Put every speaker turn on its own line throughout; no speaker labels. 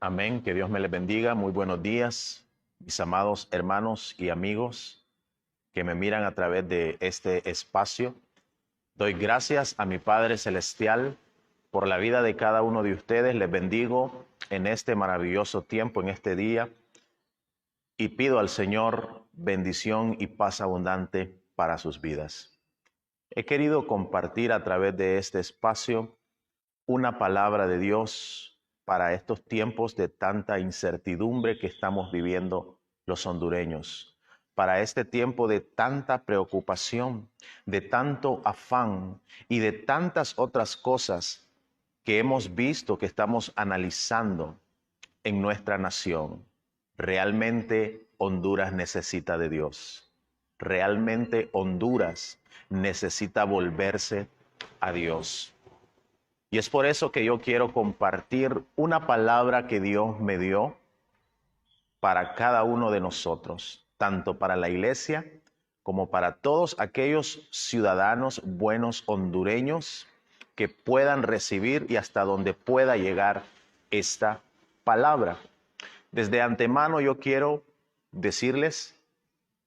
Amén, que Dios me les bendiga. Muy buenos días, mis amados hermanos y amigos que me miran a través de este espacio. Doy gracias a mi Padre Celestial por la vida de cada uno de ustedes. Les bendigo en este maravilloso tiempo, en este día, y pido al Señor bendición y paz abundante para sus vidas. He querido compartir a través de este espacio una palabra de Dios para estos tiempos de tanta incertidumbre que estamos viviendo los hondureños, para este tiempo de tanta preocupación, de tanto afán y de tantas otras cosas que hemos visto, que estamos analizando en nuestra nación. Realmente Honduras necesita de Dios. Realmente Honduras necesita volverse a Dios. Y es por eso que yo quiero compartir una palabra que Dios me dio para cada uno de nosotros, tanto para la iglesia como para todos aquellos ciudadanos buenos hondureños que puedan recibir y hasta donde pueda llegar esta palabra. Desde antemano yo quiero decirles,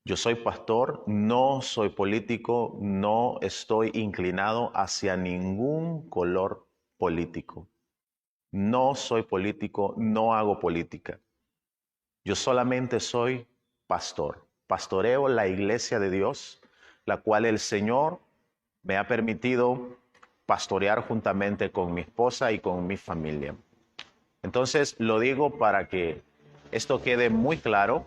yo soy pastor, no soy político, no estoy inclinado hacia ningún color político. No soy político, no hago política. Yo solamente soy pastor. Pastoreo la iglesia de Dios, la cual el Señor me ha permitido pastorear juntamente con mi esposa y con mi familia. Entonces lo digo para que esto quede muy claro.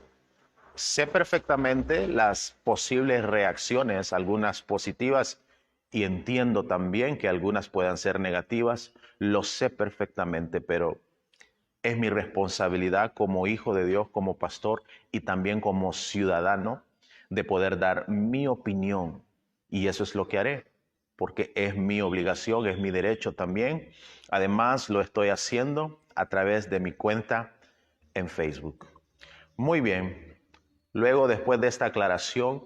Sé perfectamente las posibles reacciones, algunas positivas, y entiendo también que algunas puedan ser negativas. Lo sé perfectamente, pero es mi responsabilidad como hijo de Dios, como pastor y también como ciudadano de poder dar mi opinión. Y eso es lo que haré, porque es mi obligación, es mi derecho también. Además, lo estoy haciendo a través de mi cuenta en Facebook. Muy bien. Luego, después de esta aclaración,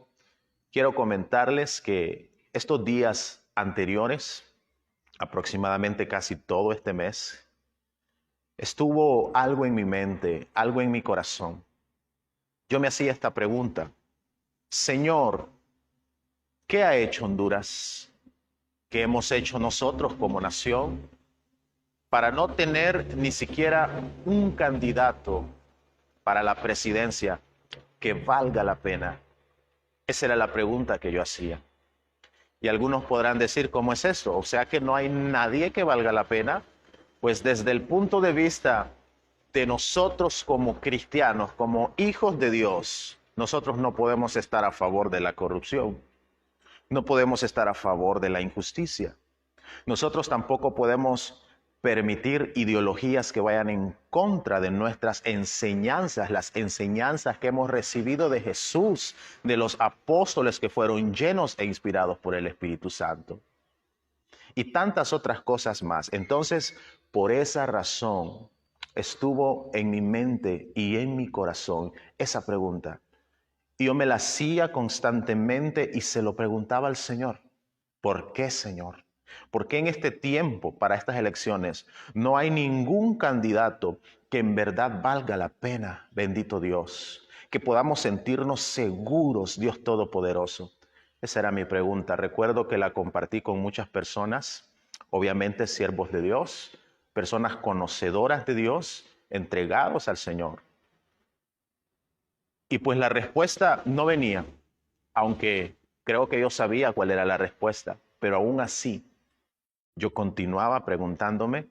quiero comentarles que estos días anteriores, aproximadamente casi todo este mes, estuvo algo en mi mente, algo en mi corazón. Yo me hacía esta pregunta: Señor, ¿qué ha hecho Honduras? ¿Qué hemos hecho nosotros como nación para no tener ni siquiera un candidato para la presidencia que valga la pena? Esa era la pregunta que yo hacía. Y algunos podrán decir, ¿cómo es eso? O sea que no hay nadie que valga la pena. Pues desde el punto de vista de nosotros como cristianos, como hijos de Dios, nosotros no podemos estar a favor de la corrupción. No podemos estar a favor de la injusticia. Nosotros tampoco podemos permitir ideologías que vayan en contra de nuestras enseñanzas, las enseñanzas que hemos recibido de Jesús, de los apóstoles que fueron llenos e inspirados por el Espíritu Santo, y tantas otras cosas más. Entonces, por esa razón, estuvo en mi mente y en mi corazón esa pregunta. Y yo me la hacía constantemente y se lo preguntaba al Señor. ¿Por qué, Señor? ¿Por qué en este tiempo, para estas elecciones, no hay ningún candidato que en verdad valga la pena, bendito Dios? Que podamos sentirnos seguros, Dios Todopoderoso. Esa era mi pregunta. Recuerdo que la compartí con muchas personas, obviamente siervos de Dios, personas conocedoras de Dios, entregados al Señor. Y pues la respuesta no venía, aunque creo que yo sabía cuál era la respuesta, pero aún así yo continuaba preguntándome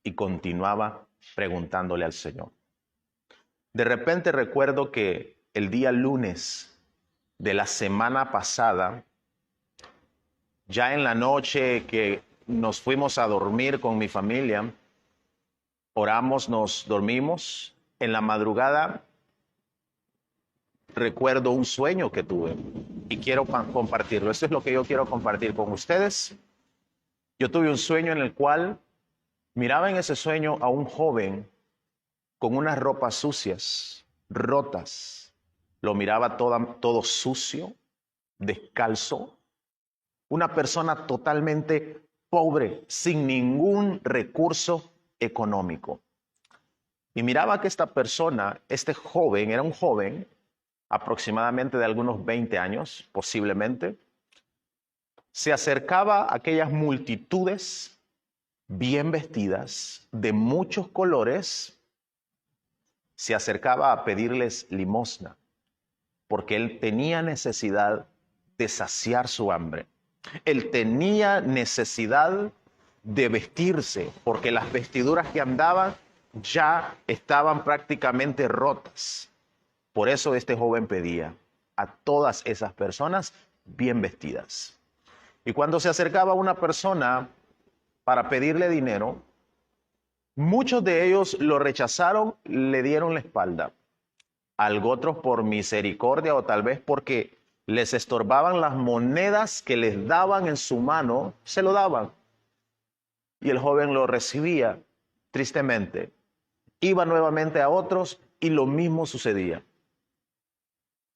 y continuaba preguntándole al Señor. De repente recuerdo que el día lunes de la semana pasada, ya en la noche que nos fuimos a dormir con mi familia, oramos, nos dormimos. En la madrugada recuerdo un sueño que tuve y quiero compartirlo. Esto es lo que yo quiero compartir con ustedes. Yo tuve un sueño en el cual miraba en ese sueño a un joven con unas ropas sucias, rotas. Lo miraba todo sucio, descalzo. Una persona totalmente pobre, sin ningún recurso económico. y miraba que esta persona, este joven, era un joven aproximadamente de algunos 20 años, posiblemente, se acercaba a aquellas multitudes bien vestidas, de muchos colores, se acercaba a pedirles limosna, porque él tenía necesidad de saciar su hambre. Él tenía necesidad de vestirse, porque las vestiduras que andaban ya estaban prácticamente rotas. Por eso este joven pedía a todas esas personas bien vestidas. Y cuando se acercaba una persona para pedirle dinero, muchos de ellos lo rechazaron, le dieron la espalda. Otros por misericordia o tal vez porque les estorbaban las monedas que les daban en su mano, se lo daban. Y el joven lo recibía tristemente. Iba nuevamente a otros y lo mismo sucedía.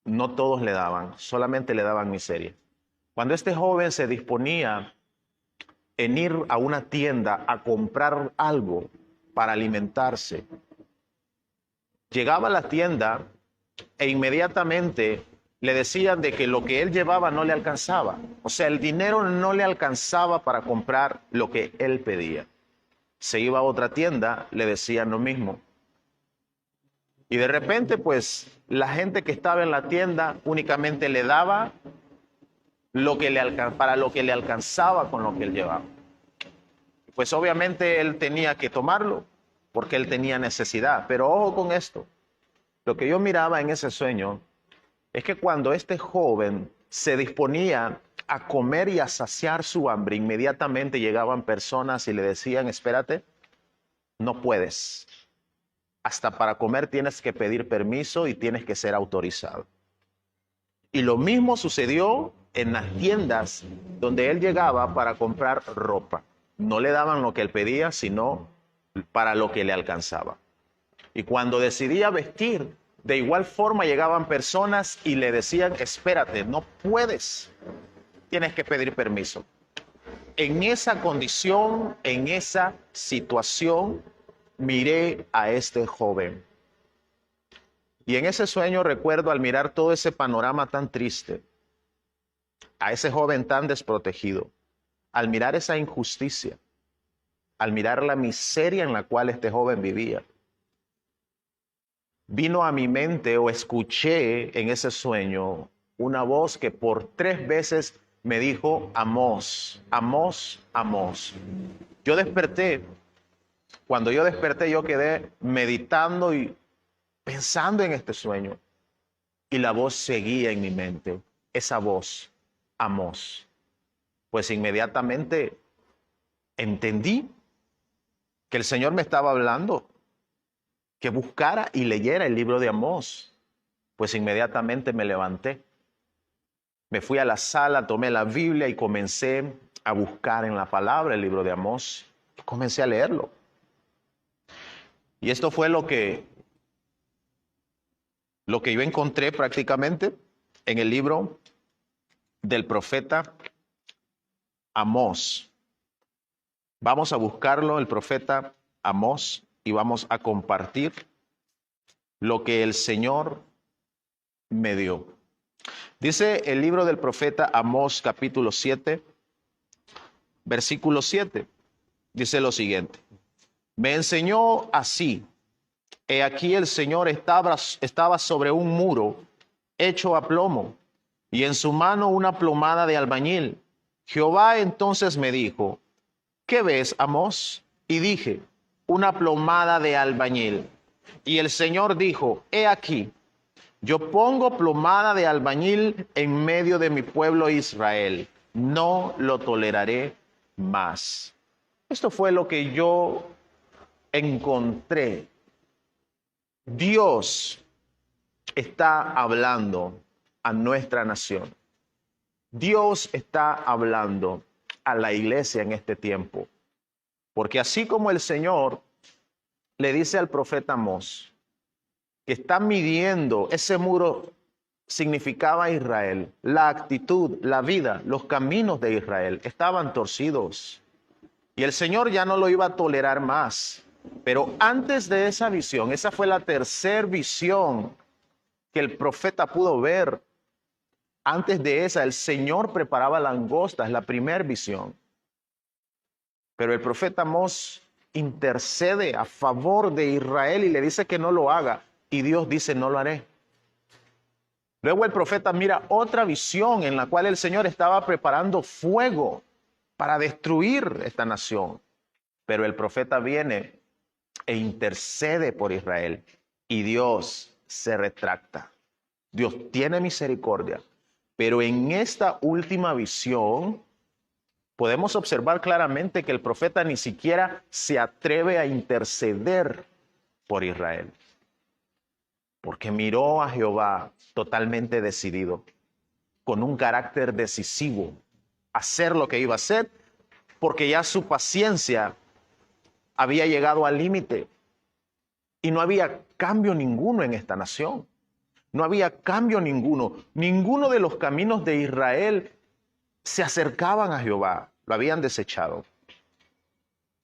No todos le daban, solamente le daban miseria. Cuando este joven se disponía en ir a una tienda a comprar algo para alimentarse, llegaba a la tienda e inmediatamente le decían de que lo que él llevaba no le alcanzaba. O sea, el dinero no le alcanzaba para comprar lo que él pedía. Se iba a otra tienda, le decían lo mismo. Y de repente, pues, la gente que estaba en la tienda únicamente le daba para lo que le alcanzaba con lo que él llevaba. Pues obviamente él tenía que tomarlo porque él tenía necesidad. Pero ojo con esto. Lo que yo miraba en ese sueño es que cuando este joven se disponía a comer y a saciar su hambre, inmediatamente llegaban personas y le decían, espérate, no puedes. Hasta para comer tienes que pedir permiso y tienes que ser autorizado. Y lo mismo sucedió en las tiendas donde él llegaba para comprar ropa. No le daban lo que él pedía, sino para lo que le alcanzaba. Y cuando decidía vestir, de igual forma llegaban personas y le decían, espérate, no puedes, tienes que pedir permiso. En esa condición, en esa situación, miré a este joven. Y en ese sueño recuerdo al mirar todo ese panorama tan triste, a ese joven tan desprotegido, al mirar esa injusticia, al mirar la miseria en la cual este joven vivía, vino a mi mente o escuché en ese sueño una voz que por 3 veces me dijo, Amós, Amós, Amós. Yo desperté. Cuando yo desperté, yo quedé meditando y pensando en este sueño. Y la voz seguía en mi mente, esa voz, Amós. Pues inmediatamente entendí que el Señor me estaba hablando, que buscara y leyera el libro de Amós. Pues inmediatamente me levanté. Me fui a la sala, tomé la Biblia y comencé a buscar en la palabra el libro de Amós. Comencé a leerlo. Y esto fue lo que yo encontré prácticamente en el libro del profeta Amós. Vamos a buscarlo, el profeta Amós, y vamos a compartir lo que el Señor me dio. Dice el libro del profeta Amós, capítulo 7, versículo 7. Dice lo siguiente. Me enseñó así. He aquí el Señor estaba sobre un muro hecho a plomo, y en su mano una plomada de albañil. Jehová entonces me dijo, ¿qué ves, Amós? Y dije, una plomada de albañil. Y el Señor dijo, he aquí, yo pongo plomada de albañil en medio de mi pueblo Israel. No lo toleraré más. Esto fue lo que yo encontré. Dios está hablando a nuestra nación. Dios está hablando a la iglesia en este tiempo. Porque así como el Señor le dice al profeta Amós que está midiendo ese muro, significaba Israel, la actitud, la vida, los caminos de Israel estaban torcidos. Y el Señor ya no lo iba a tolerar más. Pero antes de esa visión, esa fue la tercera visión que el profeta pudo ver. Antes de esa, el Señor preparaba langostas, la primera visión. Pero el profeta Amós intercede a favor de Israel y le dice que no lo haga. Y Dios dice, no lo haré. Luego el profeta mira otra visión en la cual el Señor estaba preparando fuego para destruir esta nación. Pero el profeta viene e intercede por Israel y Dios se retracta. Dios tiene misericordia. Pero en esta última visión podemos observar claramente que el profeta ni siquiera se atreve a interceder por Israel. Porque miró a Jehová totalmente decidido, con un carácter decisivo, a hacer lo que iba a hacer, porque ya su paciencia había llegado al límite y no había cambio ninguno en esta nación. No había cambio ninguno. Ninguno de los caminos de Israel se acercaban a Jehová. Lo habían desechado.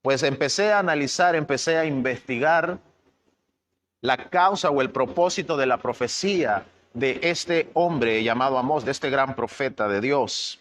Pues empecé a analizar, empecé a investigar la causa o el propósito de la profecía de este hombre llamado Amós, de este gran profeta de Dios.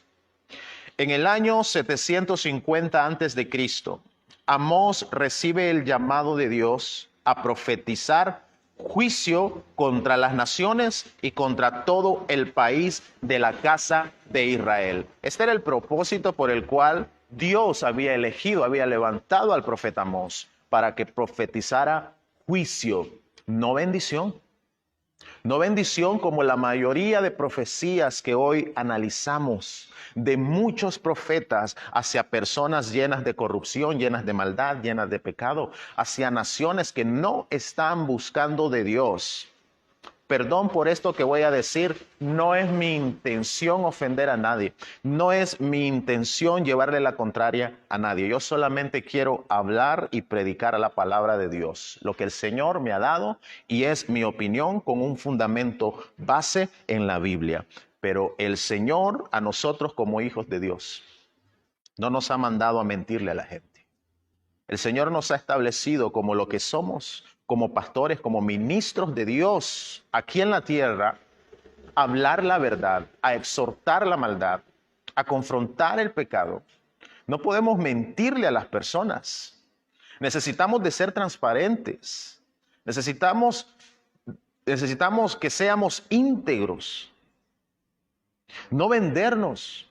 En el año 750 antes de Cristo, Amós recibe el llamado de Dios a profetizar juicio contra las naciones y contra todo el país de la casa de Israel. Este era el propósito por el cual Dios había elegido, había levantado al profeta Amós para que profetizara juicio, no bendición. No bendición como la mayoría de profecías que hoy analizamos de muchos profetas hacia personas llenas de corrupción, llenas de maldad, llenas de pecado, hacia naciones que no están buscando de Dios. Perdón por esto que voy a decir, no es mi intención ofender a nadie, no es mi intención llevarle la contraria a nadie. Yo solamente quiero hablar y predicar la palabra de Dios, lo que el Señor me ha dado y es mi opinión con un fundamento base en la Biblia. Pero el Señor a nosotros como hijos de Dios no nos ha mandado a mentirle a la gente. El Señor nos ha establecido como lo que somos, como pastores, como ministros de Dios aquí en la tierra, a hablar la verdad, a exhortar la maldad, a confrontar el pecado. No podemos mentirle a las personas. Necesitamos de ser transparentes. Necesitamos que seamos íntegros. No vendernos.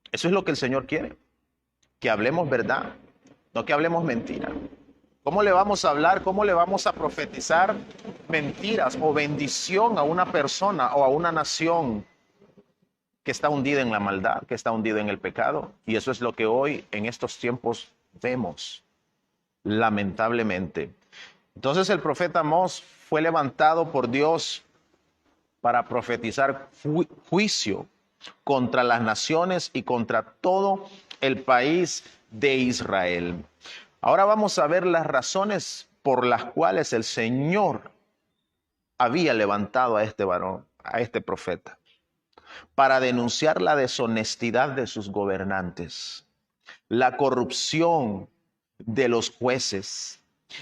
Eso es lo que el Señor quiere. Que hablemos verdad, no que hablemos mentira. ¿Cómo le vamos a hablar? ¿Cómo le vamos a profetizar mentiras o bendición a una persona o a una nación que está hundida en la maldad, que está hundida en el pecado? Y eso es lo que hoy en estos tiempos vemos, lamentablemente. Entonces el profeta Amós fue levantado por Dios para profetizar juicio contra las naciones y contra todo el país de Israel. Ahora vamos a ver las razones por las cuales el Señor había levantado a este varón, a este profeta, para denunciar la deshonestidad de sus gobernantes, la corrupción de los jueces,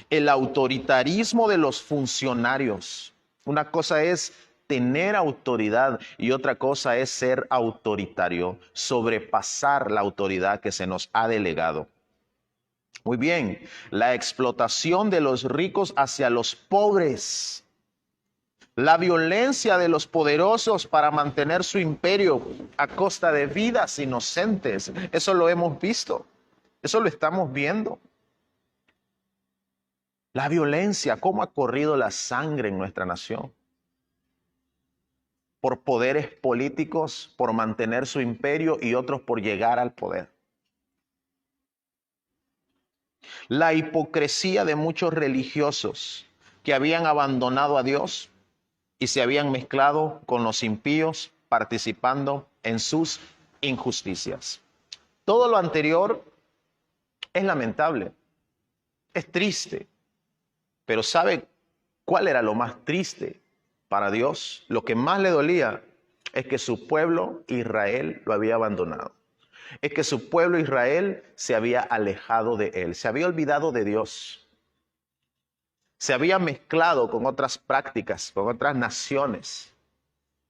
el autoritarismo de los funcionarios. Una cosa es tener autoridad y otra cosa es ser autoritario, sobrepasar la autoridad que se nos ha delegado. Muy bien, la explotación de los ricos hacia los pobres, la violencia de los poderosos para mantener su imperio a costa de vidas inocentes. Eso lo hemos visto, eso lo estamos viendo. La violencia, cómo ha corrido la sangre en nuestra nación. Por poderes políticos, por mantener su imperio y otros por llegar al poder. La hipocresía de muchos religiosos que habían abandonado a Dios y se habían mezclado con los impíos, participando en sus injusticias. Todo lo anterior es lamentable, es triste, pero ¿sabe cuál era lo más triste para Dios? Lo que más le dolía es que su pueblo Israel lo había abandonado. Es que su pueblo Israel se había alejado de él, se había olvidado de Dios. se había mezclado con otras prácticas, con otras naciones.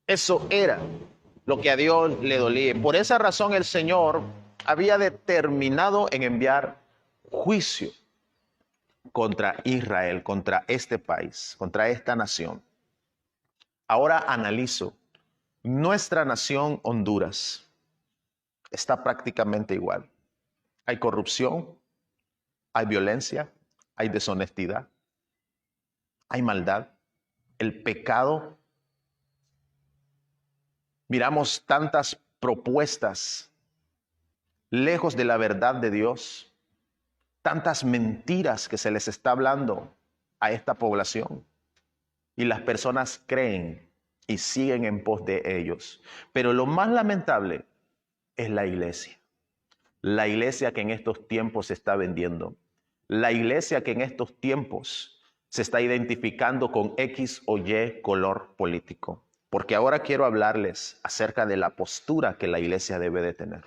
Eso era lo que a Dios le dolía. Por esa razón el Señor había determinado en enviar juicio contra Israel, contra este país, contra esta nación. Ahora analizo. Nuestra nación, Honduras, está prácticamente igual. Hay corrupción, hay violencia, hay deshonestidad, hay maldad, el pecado. Miramos tantas propuestas lejos de la verdad de Dios, tantas mentiras que se les está hablando a esta población. Y las personas creen y siguen en pos de ellos. Pero lo más lamentable es la iglesia. La iglesia que en estos tiempos se está vendiendo. La iglesia que en estos tiempos se está identificando con X o Y color político. Porque ahora quiero hablarles acerca de la postura que la iglesia debe de tener.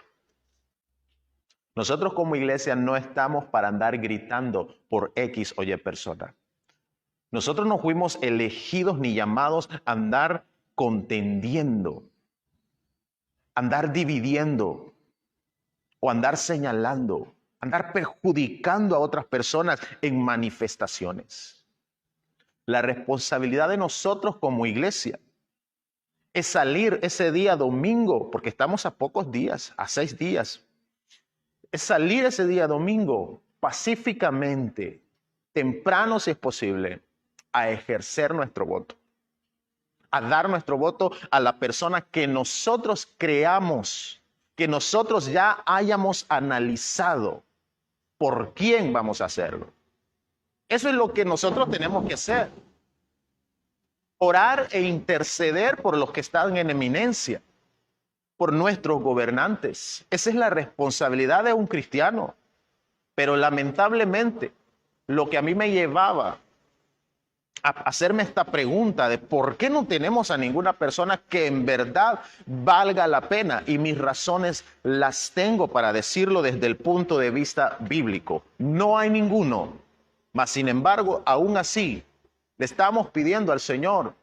Nosotros como iglesia no estamos para andar gritando por X o Y persona. Nosotros no fuimos elegidos ni llamados a andar contendiendo, andar dividiendo o andar señalando, andar perjudicando a otras personas en manifestaciones. La responsabilidad de nosotros como iglesia es salir ese día domingo, porque estamos a pocos días, a 6 días, es salir ese día domingo pacíficamente, temprano si es posible, a ejercer nuestro voto, a dar nuestro voto a la persona que nosotros creamos, que nosotros ya hayamos analizado por quién vamos a hacerlo. Eso es lo que nosotros tenemos que hacer. Orar e interceder por los que están en eminencia, por nuestros gobernantes. Esa es la responsabilidad de un cristiano. Pero lamentablemente, lo que a mí me llevaba a hacerme esta pregunta de por qué no tenemos a ninguna persona que en verdad valga la pena, y mis razones las tengo para decirlo desde el punto de vista bíblico. No hay ninguno, mas sin embargo, aún así, le estamos pidiendo al Señor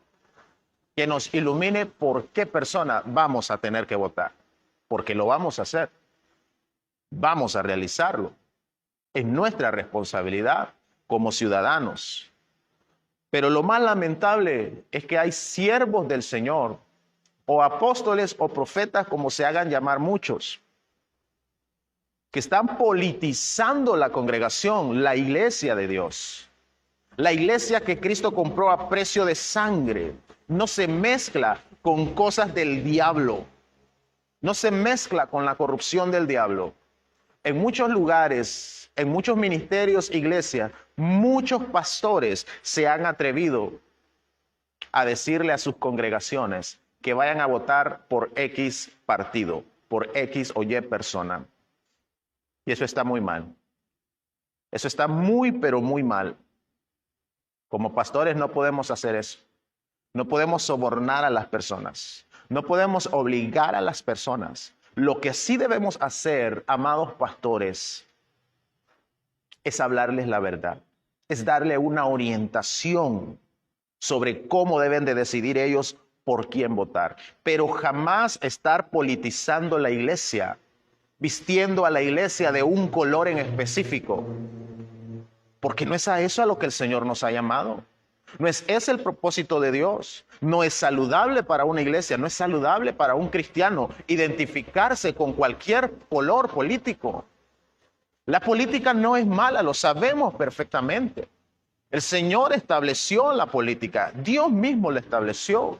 que nos ilumine por qué persona vamos a tener que votar, porque lo vamos a hacer, vamos a realizarlo. Es nuestra responsabilidad como ciudadanos. Pero lo más lamentable es que hay siervos del Señor, o apóstoles o profetas, como se hagan llamar muchos, que están politizando la congregación, la iglesia de Dios. La iglesia que Cristo compró a precio de sangre no se mezcla con cosas del diablo, no se mezcla con la corrupción del diablo. En muchos lugares, en muchos ministerios, iglesias, muchos pastores se han atrevido a decirle a sus congregaciones que vayan a votar por X partido, por X o Y persona. Y eso está muy mal. Eso está muy, pero muy mal. Como pastores no podemos hacer eso. No podemos sobornar a las personas. No podemos obligar a las personas. Lo que sí debemos hacer, amados pastores, es hablarles la verdad. Es darle una orientación sobre cómo deben de decidir ellos por quién votar. Pero jamás estar politizando la iglesia, vistiendo a la iglesia de un color en específico. Porque no es a eso a lo que el Señor nos ha llamado. No es ese el propósito de Dios. No es saludable para una iglesia, no es saludable para un cristiano identificarse con cualquier color político. La política no es mala, lo sabemos perfectamente. El Señor estableció la política, Dios mismo la estableció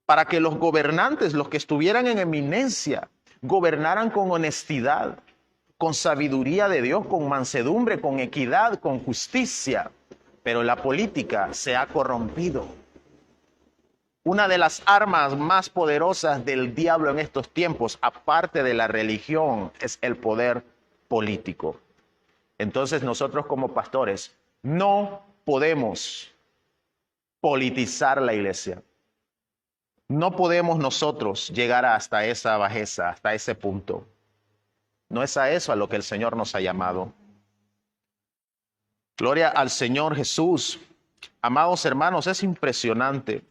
para que los gobernantes, los que estuvieran en eminencia, gobernaran con honestidad, con sabiduría de Dios, con mansedumbre, con equidad, con justicia. Pero la política se ha corrompido. Una de las armas más poderosas del diablo en estos tiempos, aparte de la religión, es el poder político. Entonces nosotros como pastores no podemos politizar la iglesia. No podemos nosotros llegar hasta esa bajeza, hasta ese punto. No es a eso a lo que el Señor nos ha llamado. Gloria al Señor Jesús. Amados hermanos, es impresionante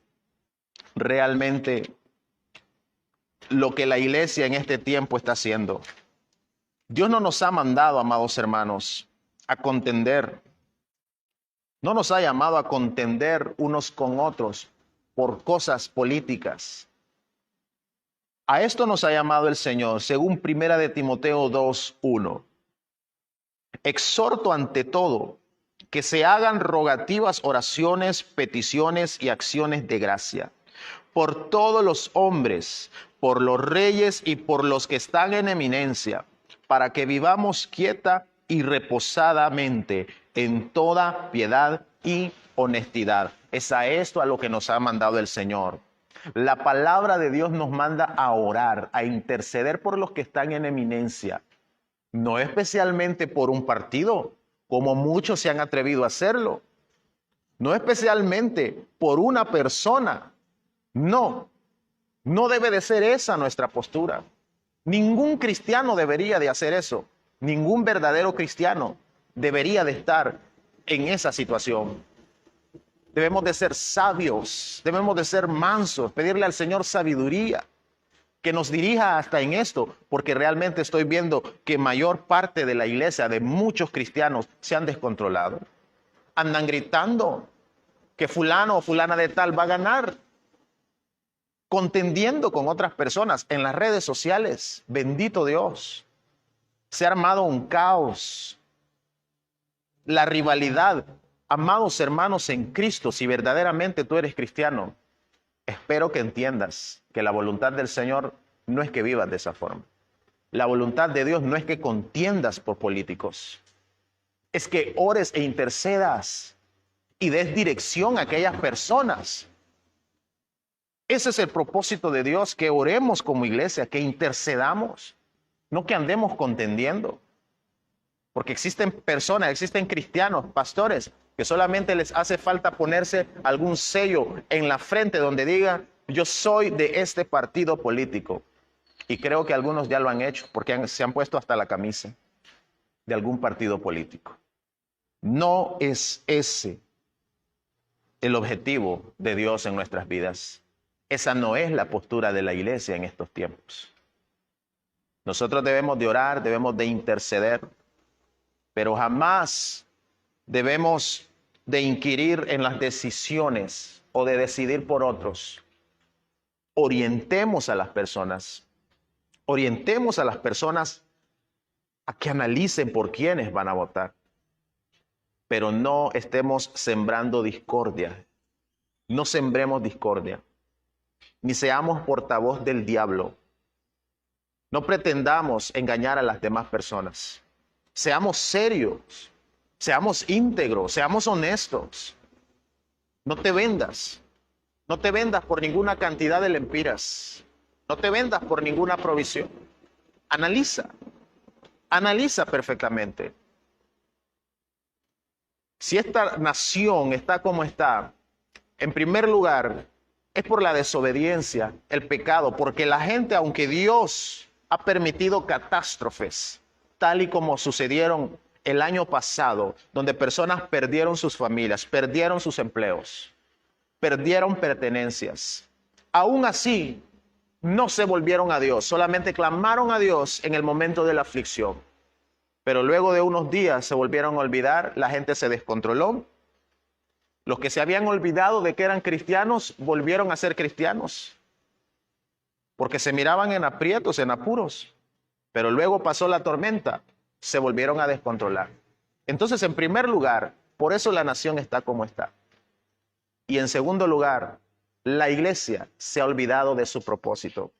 realmente lo que la iglesia en este tiempo está haciendo. Dios no nos ha mandado, amados hermanos, a contender. No nos ha llamado a contender unos con otros por cosas políticas. A esto nos ha llamado el Señor, según 1 de Timoteo 2:1. Exhorto ante todo que se hagan rogativas, oraciones, peticiones y acciones de gracia por todos los hombres, por los reyes y por los que están en eminencia, para que vivamos quieta y reposadamente en toda piedad y honestidad. Es a esto a lo que nos ha mandado el Señor. La palabra de Dios nos manda a orar, a interceder por los que están en eminencia, no especialmente por un partido, como muchos se han atrevido a hacerlo, no especialmente por una persona. No, no debe de ser esa nuestra postura. Ningún cristiano debería de hacer eso. Ningún verdadero cristiano debería de estar en esa situación. Debemos de ser sabios, debemos de ser mansos, pedirle al Señor sabiduría, que nos dirija hasta en esto, porque realmente estoy viendo que mayor parte de la iglesia, de muchos cristianos, se han descontrolado. Andan gritando que fulano o fulana de tal va a ganar, contendiendo con otras personas en las redes sociales. Bendito Dios. Se ha armado un caos. La rivalidad. Amados hermanos en Cristo, si verdaderamente tú eres cristiano, espero que entiendas que la voluntad del Señor no es que vivas de esa forma. La voluntad de Dios no es que contiendas por políticos. Es que ores e intercedas y des dirección a aquellas personas. Ese es el propósito de Dios, que oremos como iglesia, que intercedamos, no que andemos contendiendo. Porque existen personas, existen cristianos, pastores, que solamente les hace falta ponerse algún sello en la frente donde diga, yo soy de este partido político. Y creo que algunos ya lo han hecho, porque se han puesto hasta la camisa de algún partido político. No es ese el objetivo de Dios en nuestras vidas. Esa no es la postura de la iglesia en estos tiempos. Nosotros debemos de orar, debemos de interceder, pero jamás debemos de inquirir en las decisiones o de decidir por otros. Orientemos a las personas a que analicen por quiénes van a votar, pero no estemos sembrando discordia. No sembremos discordia, ni seamos portavoz del diablo. No pretendamos engañar a las demás personas. Seamos serios, seamos íntegros, seamos honestos. No te vendas por ninguna cantidad de lempiras. No te vendas por ninguna provisión. Analiza perfectamente. Si esta nación está como está, en primer lugar, es por la desobediencia, el pecado, porque la gente, aunque Dios ha permitido catástrofes, tal y como sucedieron el año pasado, donde personas perdieron sus familias, perdieron sus empleos, perdieron pertenencias, aún así no se volvieron a Dios, solamente clamaron a Dios en el momento de la aflicción. Pero luego de unos días se volvieron a olvidar, la gente se descontroló. Los que se habían olvidado de que eran cristianos volvieron a ser cristianos, porque se miraban en aprietos, en apuros. Pero luego pasó la tormenta, se volvieron a descontrolar. Entonces, en primer lugar, por eso la nación está como está. Y en segundo lugar, la iglesia se ha olvidado de su propósito.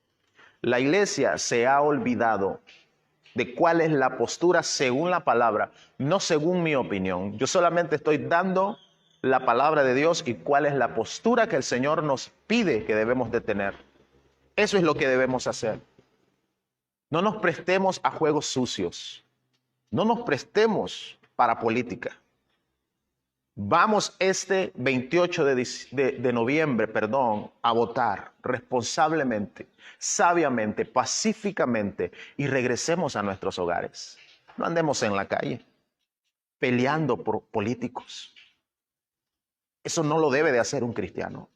La iglesia se ha olvidado de cuál es la postura según la palabra, no según mi opinión. Yo solamente estoy dando la palabra de Dios y cuál es la postura que el Señor nos pide que debemos de tener. Eso es lo que debemos hacer. No nos prestemos a juegos sucios. No nos prestemos para política. Vamos este 28 de noviembre, a votar responsablemente, sabiamente, pacíficamente y regresemos a nuestros hogares. No andemos en la calle. peleando por políticos. Eso no lo debe de hacer un cristiano.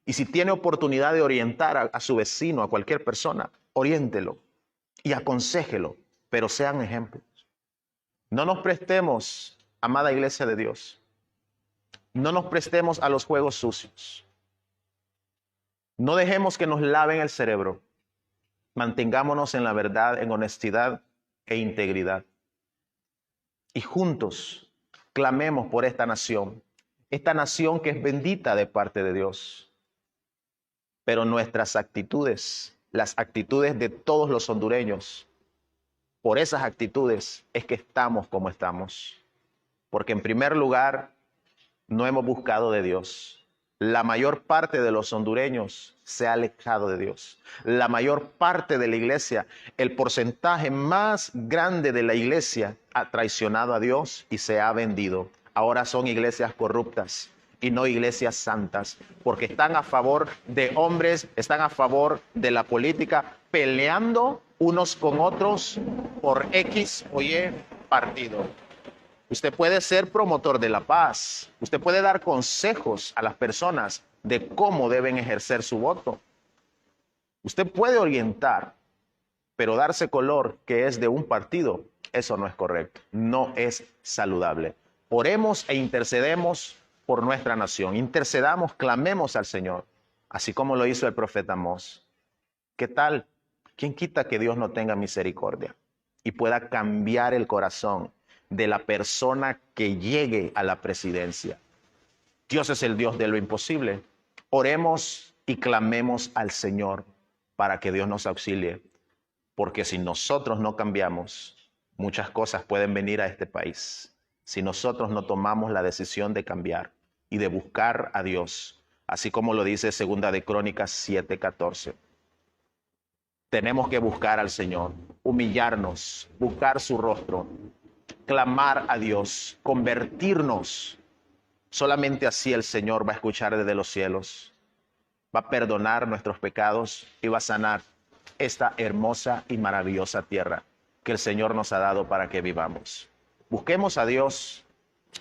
Y si tiene oportunidad de orientar a su vecino, a cualquier persona, oriéntelo y aconséjelo, pero sean ejemplos. No nos prestemos, amada iglesia de Dios, no nos prestemos a los juegos sucios. No dejemos que nos laven el cerebro. Mantengámonos en la verdad, en honestidad e integridad. Y juntos clamemos por esta nación que es bendita de parte de Dios. Pero nuestras actitudes, las actitudes de todos los hondureños, por esas actitudes es que estamos como estamos. Porque en primer lugar, no hemos buscado de Dios. La mayor parte de los hondureños se ha alejado de Dios. La mayor parte de la iglesia, el porcentaje más grande de la iglesia ha traicionado a Dios y se ha vendido. Ahora son iglesias corruptas y no iglesias santas, porque están a favor de hombres, están a favor de la política, peleando unos con otros por X o Y partido. Usted puede ser promotor de la paz. Usted puede dar consejos a las personas de cómo deben ejercer su voto. Usted puede orientar, pero darse color que es de un partido, eso no es correcto, no es saludable. Oremos e intercedemos por nuestra nación. Intercedamos, clamemos al Señor, así como lo hizo el profeta Amós. ¿Qué tal? ¿Quién quita que Dios no tenga misericordia y pueda cambiar el corazón de la persona que llegue a la presidencia? Dios es el Dios de lo imposible. Oremos y clamemos al Señor para que Dios nos auxilie, porque si nosotros no cambiamos, muchas cosas pueden venir a este país. Si nosotros no tomamos la decisión de cambiar y de buscar a Dios, así como lo dice Segunda de Crónicas 7:14. Tenemos que buscar al Señor, humillarnos, buscar su rostro, clamar a Dios, convertirnos. Solamente así el Señor va a escuchar desde los cielos, va a perdonar nuestros pecados y va a sanar esta hermosa y maravillosa tierra que el Señor nos ha dado para que vivamos. Busquemos a Dios.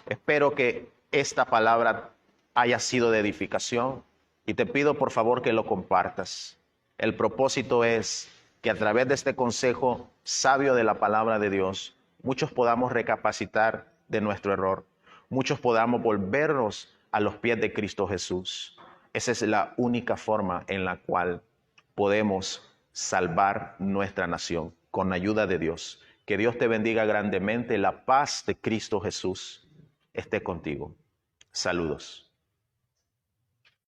Espero que esta palabra haya sido de edificación y te pido por favor que lo compartas. El propósito es que a través de este consejo sabio de la palabra de Dios, muchos podamos recapacitar de nuestro error, muchos podamos volvernos a los pies de Cristo Jesús. Esa es la única forma en la cual podemos salvar nuestra nación, con ayuda de Dios. Que Dios te bendiga grandemente. La paz de Cristo Jesús esté contigo. Saludos.